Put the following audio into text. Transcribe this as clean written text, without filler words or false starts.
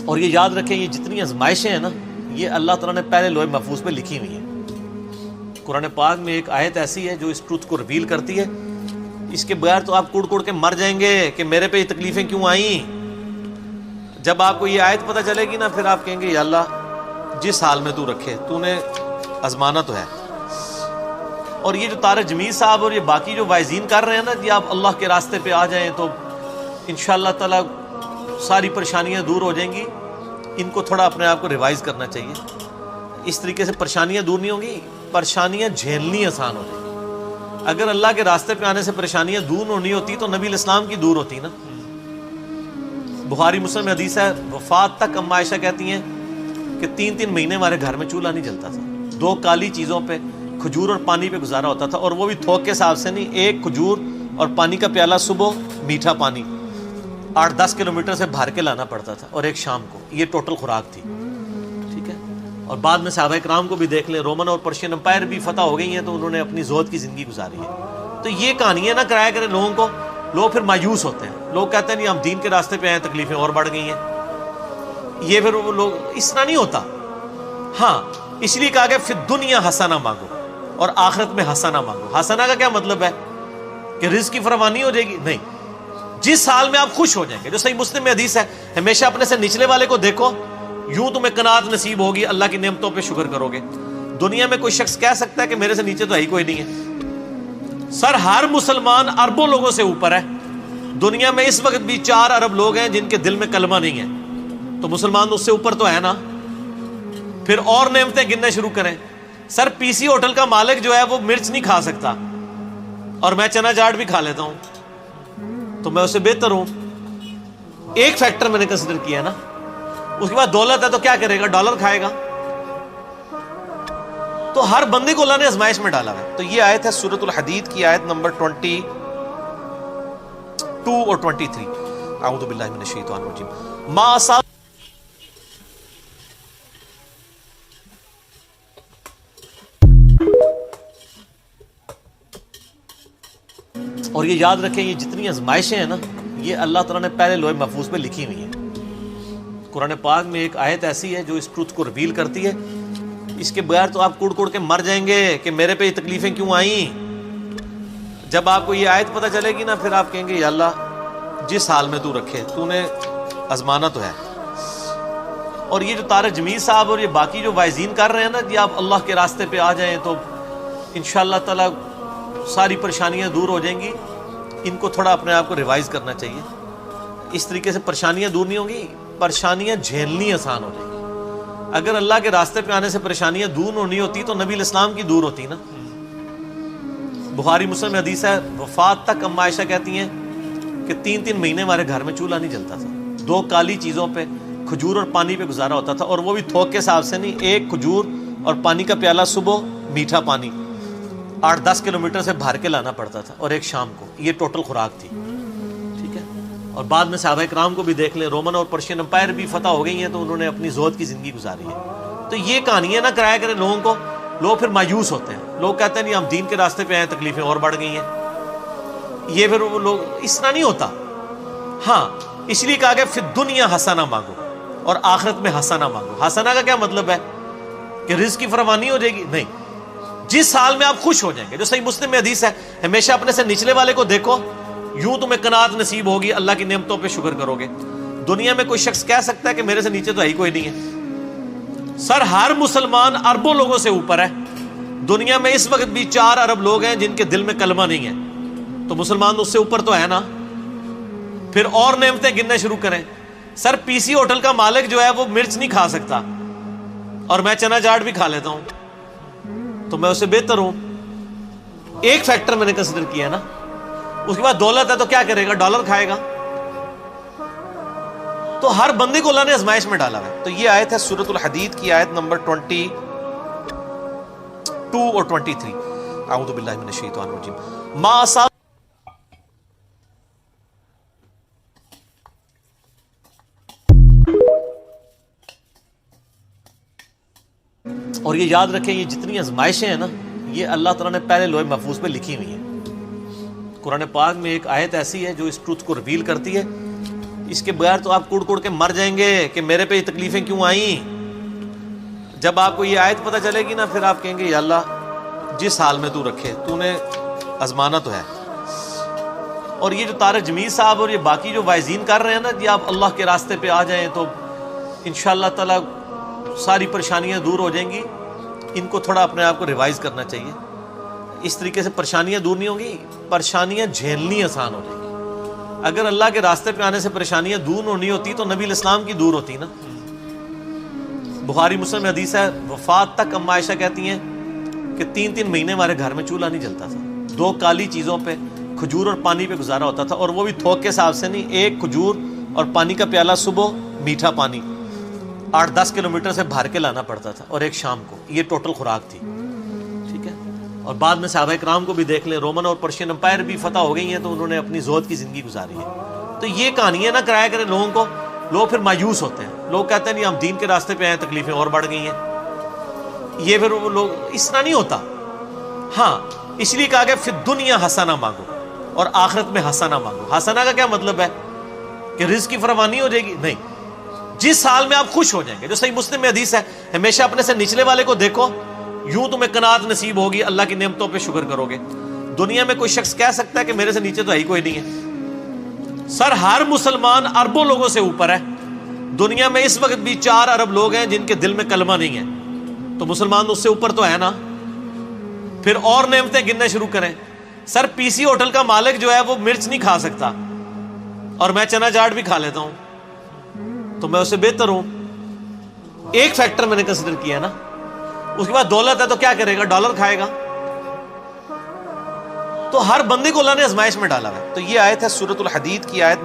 اور یہ یاد رکھیں یہ جتنی آزمائشیں ہیں نا یہ اللہ تعالیٰ نے پہلے لوح محفوظ پہ لکھی ہوئی ہیں۔ قرآن پاک میں ایک آیت ایسی ہے جو اس ٹروتھ کو ریویل کرتی ہے، اس کے بغیر تو آپ کڑ کڑ کے مر جائیں گے کہ میرے پہ یہ تکلیفیں کیوں آئیں۔ جب آپ کو یہ آیت پتہ چلے گی نا پھر آپ کہیں گے یا اللہ جس حال میں تو رکھے تو نے آزمانا تو ہے۔ اور یہ جو طارق جمیل صاحب اور یہ باقی جو وائزین کر رہے ہیں نا کہ آپ اللہ کے راستے پہ آ جائیں تو انشاءاللہ تعالی ساری پریشانیاں دور ہو جائیں گی، ان کو تھوڑا اپنے آپ کو ریوائز کرنا چاہیے۔ اس طریقے سے پریشانیاں دور نہیں ہوں گی، پریشانیاں جھیلنی آسان ہو جائیں گی۔ اگر اللہ کے راستے پہ آنے سے پریشانیاں دور ہونی ہوتی تو نبی الاسلام کی دور ہوتی نا۔ بخاری مسلم میں حدیث ہے، وفات تک اما عائشہ کہتی ہیں کہ 3 مہینے ہمارے گھر میں چولہا نہیں جلتا تھا، 2 کالی چیزوں پہ کھجور اور پانی پہ گزارا ہوتا تھا، اور وہ بھی تھوک کے حساب سے نہیں، 1 کھجور اور پانی کا پیالہ صبح، میٹھا پانی 8-10 کلومیٹر سے بھر کے لانا پڑتا تھا، اور ایک شام کو، یہ ٹوٹل خوراک تھی، ٹھیک ہے۔ اور بعد میں صحابہ کرام کو بھی دیکھ لیں، رومن اور پرشین امپائر بھی فتح ہو گئی ہیں تو انہوں نے اپنی زہد کی زندگی گزاری ہے۔ تو یہ کہانیاں نہ کرایا کریں لوگوں کو، لوگ پھر مایوس ہوتے ہیں، لوگ کہتے ہیں نہیں ہم دین کے راستے پہ آئے، تکلیفیں اور بڑھ گئی ہیں۔ یہ پھر وہ لوگ اس طرح نہیں ہوتا۔ ہاں اس لیے کہا کہ فی الدنیا حسنہ مانگو اور آخرت میں حسنہ مانگو۔ حسنہ کا کیا مطلب ہے کہ رزق کی فراوانی ہو جائے گی؟ نہیں، جس حال میں آپ خوش ہو جائیں گے۔ جو صحیح مسلم میں حدیث ہے، ہمیشہ اپنے سے نچلے والے کو دیکھو، یوں تمہیں قناعت نصیب ہوگی، اللہ کی نعمتوں پہ شکر کرو گے۔ دنیا میں کوئی شخص کہہ سکتا ہے کہ میرے سے نیچے تو ہی کوئی نہیں ہے؟ سر ہر مسلمان اربوں لوگوں سے اوپر ہے۔ دنیا میں اس وقت بھی 4 ارب لوگ ہیں جن کے دل میں کلمہ نہیں ہے، تو مسلمان اس سے اوپر تو ہے نا۔ پھر اور نعمتیں گننے شروع کریں۔ سر پی سی ہوٹل کا مالک جو ہے وہ مرچ نہیں کھا سکتا، اور میں چنا چاٹ بھی کھا لیتا ہوں، تو میں اس سے بہتر ہوں۔ ایک فیکٹر میں نے کنسیڈر کیا نا۔ اس کے بعد دولت ہے تو کیا کرے گا؟ ڈالر کھائے گا۔ تو ہر بندے کو اللہ نے آزمائش میں ڈالا ہے۔ تو یہ آیت ہے سورۃ الحدید کی آیت نمبر 22 اور 23۔ اعوذ باللہ من الشیطان الرجیم۔ ما اصاب اور یہ یاد رکھیں یہ جتنی آزمائشیں ہیں نا یہ اللہ تعالیٰ نے پہلے لوح محفوظ پہ لکھی ہوئی ہیں۔ قرآن پاک میں ایک آیت ایسی ہے جو اس ٹروتھ کو ریویل کرتی ہے، اس کے بغیر تو آپ کڑ کڑ کے مر جائیں گے کہ میرے پہ یہ تکلیفیں کیوں آئیں۔ جب آپ کو یہ آیت پتہ چلے گی نا پھر آپ کہیں گے یا اللہ جس حال میں تو رکھے تو نے آزمانا تو ہے۔ اور یہ جو طارق جمیل صاحب اور یہ باقی جو وائزین کر رہے ہیں نا کہ آپ اللہ کے راستے پہ آ جائیں تو انشاءاللہ تعالی ساری پریشانیاں دور ہو جائیں گی، ان کو تھوڑا اپنے آپ کو ریوائز کرنا چاہیے۔ اس طریقے سے پریشانیاں دور نہیں ہوں گی، پریشانیاں جھیلنی آسان ہو جائیں گی۔ اگر اللہ کے راستے پہ آنے سے پریشانیاں دور ہونی ہوتی تو نبی الاسلام کی دور ہوتی نا۔ بخاری مسلم میں حدیث ہے، وفات تک اما عائشہ کہتی ہیں کہ 3 مہینے ہمارے گھر میں چولہا نہیں جلتا تھا، 2 کالی چیزوں پہ کھجور اور پانی پہ گزارا ہوتا تھا، اور وہ بھی تھوک کے حساب سے نہیں، 1 کھجور اور پانی کا پیالہ صبح، میٹھا پانی 8-10 کلومیٹر سے بھر کے لانا پڑتا تھا، اور ایک شام کو، یہ ٹوٹل خوراک تھی، ٹھیک ہے۔ اور بعد میں صحابہ کرام کو بھی دیکھ لیں، رومن اور پرشین امپائر بھی فتح ہو گئی ہیں تو انہوں نے اپنی زہد کی زندگی گزاری ہے۔ تو یہ کہانیاں نہ کرایا کریں لوگوں کو، لوگ پھر مایوس ہوتے ہیں، لوگ کہتے ہیں نہیں ہم دین کے راستے پہ آئے، تکلیفیں اور بڑھ گئی ہیں۔ یہ پھر وہ لوگ اس طرح نہیں ہوتا۔ ہاں اس لیے کہا کہ فی الدنیا حسنہ مانگو اور آخرت میں حسنہ مانگو۔ حسنہ کا کیا مطلب ہے کہ رزق کی فراوانی ہو جائے گی؟ نہیں، جس حال میں آپ خوش ہو جائیں گے۔ جو صحیح مسلم میں حدیث ہے، ہمیشہ اپنے سے نچلے والے کو دیکھو، یوں تمہیں قناعت نصیب ہوگی، اللہ کی نعمتوں پہ شکر کرو گے۔ دنیا میں کوئی شخص کہہ سکتا ہے کہ میرے سے نیچے تو ہی کوئی نہیں ہے؟ سر ہر مسلمان اربوں لوگوں سے اوپر ہے۔ دنیا میں اس وقت بھی 4 ارب لوگ ہیں جن کے دل میں کلمہ نہیں ہے، تو مسلمان اس سے اوپر تو ہے نا۔ پھر اور نعمتیں گننے شروع کریں۔ سر پی سی ہوٹل کا مالک جو ہے وہ مرچ نہیں کھا سکتا، اور میں چنا چاٹ بھی کھا لیتا ہوں، تو میں اس سے بہتر ہوں۔ ایک فیکٹر میں نے کنسیڈر کیا نا۔ اس کے بعد دولت ہے تو کیا کرے گا؟ ڈالر کھائے گا۔ تو ہر بندے کو اللہ نے آزمائش میں ڈالا ہے۔ تو یہ آیت ہے سورۃ الحدید کی آیت نمبر 22 اور 23۔ اعوذ باللہ من الشیطان الرجیم۔ ما اصاب اور یہ یاد رکھیں یہ جتنی آزمائشیں ہیں نا یہ اللہ تعالیٰ نے پہلے لوح محفوظ پہ لکھی ہوئی ہیں۔ قرآن پاک میں ایک آیت ایسی ہے جو اس ٹروتھ کو ریویل کرتی ہے، اس کے بغیر تو آپ کڑ کڑ کے مر جائیں گے کہ میرے پہ یہ تکلیفیں کیوں آئیں. جب آپ کو یہ آیت پتہ چلے گی نا پھر آپ کہیں گے یا اللہ جس حال میں تو رکھے تو نے آزمانا تو ہے. اور یہ جو طارق جمیل صاحب اور یہ باقی جو واعظین کر رہے ہیں نا کہ آپ اللہ کے راستے پہ آ جائیں تو انشاءاللہ تعالی ساری پریشانیاں دور ہو جائیں گی. ان کو تھوڑا اپنے آپ کو ریوائز کرنا چاہیے. اس طریقے سے پریشانیاں دور نہیں ہوں گی, پریشانیاں جھیلنی آسان ہو جائیں گی. اگر اللہ کے راستے پہ آنے سے پریشانیاں دور ہونی ہوتی تو نبی الاسلام کی دور ہوتی نا. بخاری مسلم میں حدیث ہے, وفات تک اما عائشہ کہتی ہیں کہ 3 مہینے ہمارے گھر میں چولہا نہیں جلتا تھا. 2 کالی چیزوں پہ, کھجور اور پانی پہ گزارا ہوتا تھا, اور وہ بھی تھوک کے حساب سے نہیں. 1 کھجور اور پانی کا پیالہ صبح, میٹھا پانی 8-10 کلومیٹر سے بھر کے لانا پڑتا تھا, اور 1 شام کو. یہ ٹوٹل خوراک تھی. ٹھیک ہے. اور بعد میں صحابہ کرام کو بھی دیکھ لیں, رومن اور پرشین امپائر بھی فتح ہو گئی ہیں تو انہوں نے اپنی زہد کی زندگی گزاری ہے. تو یہ کہانیاں نہ کرایا کریں لوگوں کو. لوگ پھر مایوس ہوتے ہیں, لوگ کہتے ہیں نہیں ہم دین کے راستے پہ آئے, تکلیفیں اور بڑھ گئی ہیں. یہ پھر وہ لوگ اس طرح نہیں ہوتا. ہاں اس لیے کہا کہ فی الدنیا حسنہ مانگو اور آخرت میں حسنہ مانگو. حسنہ کا کیا مطلب ہے کہ رزق کی فراوانی ہو جائے گی؟ نہیں, جس حال میں آپ خوش ہو جائیں گے. جو صحیح مسلم میں حدیث ہے, ہمیشہ اپنے سے نچلے والے کو دیکھو, یوں تمہیں قناعت نصیب ہوگی, اللہ کی نعمتوں پہ شکر کرو گے. دنیا میں کوئی شخص کہہ سکتا ہے کہ میرے سے نیچے تو ہی کوئی نہیں ہے؟ سر ہر مسلمان اربوں لوگوں سے اوپر ہے. دنیا میں اس وقت بھی 4 ارب لوگ ہیں جن کے دل میں کلمہ نہیں ہے, تو مسلمان اس سے اوپر تو ہے نا. پھر اور نعمتیں گننے شروع کریں. سر پی سی ہوٹل کا مالک جو ہے وہ مرچ نہیں کھا سکتا, اور میں چنا چاٹ بھی کھا لیتا ہوں, تو میں اس سے بہتر ہوں. ایک فیکٹر میں نے کنسیڈر کیا نا. اس کے بعد دولت ہے تو کیا کرے گا؟ ڈالر کھائے گا. تو ہر بندے کو اللہ نے آزمائش میں ڈالا ہے. تو یہ آیت ہے سورۃ الحدید کی آیت